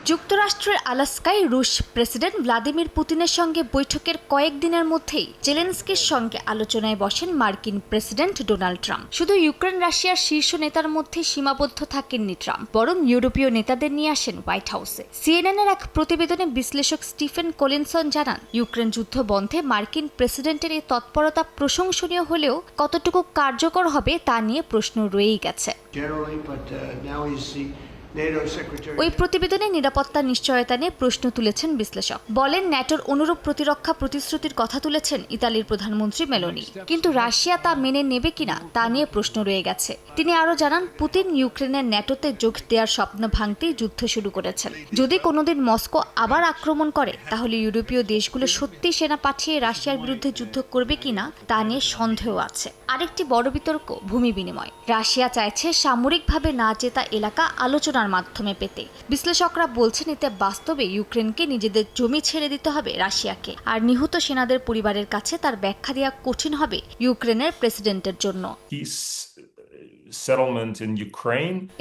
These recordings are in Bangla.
যুক্তরাষ্ট্রের আলাস্কায় রুশ প্রেসিডেন্ট ভ্লাদিমির পুতিনের সঙ্গে বৈঠকের কয়েকদিনের মধ্যেই জেলেনস্কির সঙ্গে আলোচনায় বসেন মার্কিন প্রেসিডেন্ট ডোনাল্ড ট্রাম্প। শুধু ইউক্রেন রাশিয়ার শীর্ষ নেতার মধ্যে সীমাবদ্ধ থাকেননি ট্রাম্প, বরং ইউরোপীয় নেতাদের নিয়ে আসেন হোয়াইট হাউসে। সিএনএনের এক প্রতিবেদনে বিশ্লেষক স্টিফেন কলিনসন জানান, ইউক্রেন যুদ্ধ বন্ধে মার্কিন প্রেসিডেন্টের এই তৎপরতা প্রশংসনীয় হলেও কতটুকু কার্যকর হবে তা নিয়ে প্রশ্ন রয়েই গেছে। ওই প্রতিবেদনে নিরাপত্তা নিশ্চয়তা নিয়ে প্রশ্ন তুলেছেন বিশ্লেষক। বলেন, ন্যাটোর অনুরূপ প্রতিরক্ষা প্রতিশ্রুতির কথা তুলেছেন ইতালির প্রধানমন্ত্রী মেলোনি, কিন্তু রাশিয়া তা মেনে নেবে কিনা তা নিয়ে প্রশ্ন রয়ে গেছে। তিনি আরও জানান, পুতিন ইউক্রেনের ন্যাটোতে যোগ দেওয়ার স্বপ্ন ভাঙতেই যুদ্ধ শুরু করেছেন। যদি কোনোদিন মস্কো আবার আক্রমণ করে, তাহলে ইউরোপীয় দেশগুলো সত্যি সেনা পাঠিয়ে রাশিয়ার বিরুদ্ধে যুদ্ধ করবে কিনা তা নিয়ে সন্দেহ আছে। আরেকটি বড় বিতর্ক ভূমি বিনিময়। রাশিয়া চাইছে সামরিকভাবে না জেতা এলাকা আলোচনার মাধ্যমে পেতে। বিশ্লেষকরা বলছেন, এতে বাস্তবে ইউক্রেনকে নিজেদের জমি ছেড়ে দিতে হবে রাশিয়াকে, আর নিহত সেনাদের পরিবারের কাছে তার ব্যাখ্যা দেওয়া কঠিন হবে ইউক্রেনের প্রেসিডেন্টের জন্য।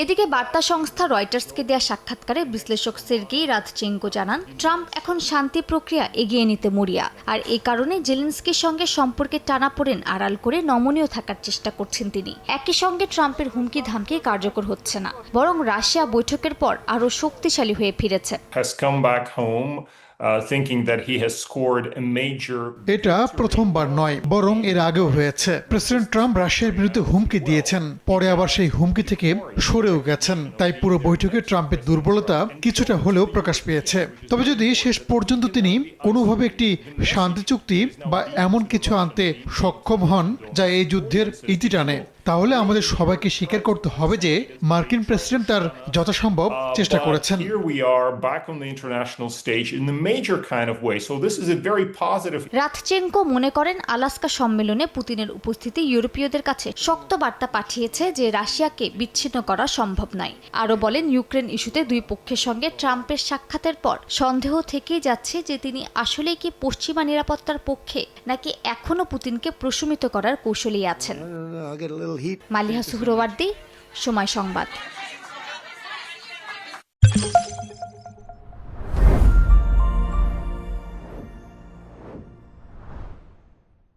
এদিকে বার্তা সংস্থা রয়টার্সকে দেয়া সাক্ষাৎকারে বিশ্লেষক সের্গেই রাদচেঙ্কো জানান, ট্রাম্প এখন শান্তি প্রক্রিয়া এগিয়ে নিতে মরিয়া, আর এই কারণে জেলেনস্কির সঙ্গে সম্পর্কে টানাপোড়েন আড়াল করে নমনীয় থাকার চেষ্টা করছেন তিনি। একই সঙ্গে ট্রাম্পের হুমকি ধামকি কার্যকর হচ্ছে না, বরং রাশিয়া বৈঠকের পর আরও শক্তিশালী হয়ে ফিরেছে। এটা প্রথমবার নয়, বরং এর আগেও হয়েছে। প্রেসিডেন্ট ট্রাম্প রাশিয়ার বিরুদ্ধে হুমকি দিয়েছেন, পরে আবার সেই হুমকি থেকে সরেও গেছেন। তাই পুরো বৈঠকে ট্রাম্পের দুর্বলতা কিছুটা হলেও প্রকাশ পেয়েছে। তবে যদি শেষ পর্যন্ত তিনি কোনোভাবে একটি শান্তি চুক্তি বা এমন কিছু আনতে সক্ষম হন যা এই যুদ্ধের ইতি টানে, তাহলে আমাদের সবাইকে স্বীকার করতে হবে যে মার্কিন প্রেসিডেন্ট তার যথাসম্ভব চেষ্টা করেছেন। রাদচেঙ্কো মনে করেন, আলাস্কা সম্মেলনে পুতিনের উপস্থিতি ইউরোপীয়দের কাছে শক্ত বার্তা পাঠিয়েছে যে রাশিয়াকে বিচ্ছিন্ন করা সম্ভব নয়। আরও বলেন, ইউক্রেন ইস্যুতে দুই পক্ষের সঙ্গে ট্রাম্পের সাক্ষাতের পর সন্দেহ থেকেই যাচ্ছে যে তিনি আসলেই কি পশ্চিমা নিরাপত্তার পক্ষে, নাকি এখনও পুতিনকে প্রশমিত করার কৌশলেই আছেন। মালিহা সুহরওয়ার্দী, সময় সংবাদ।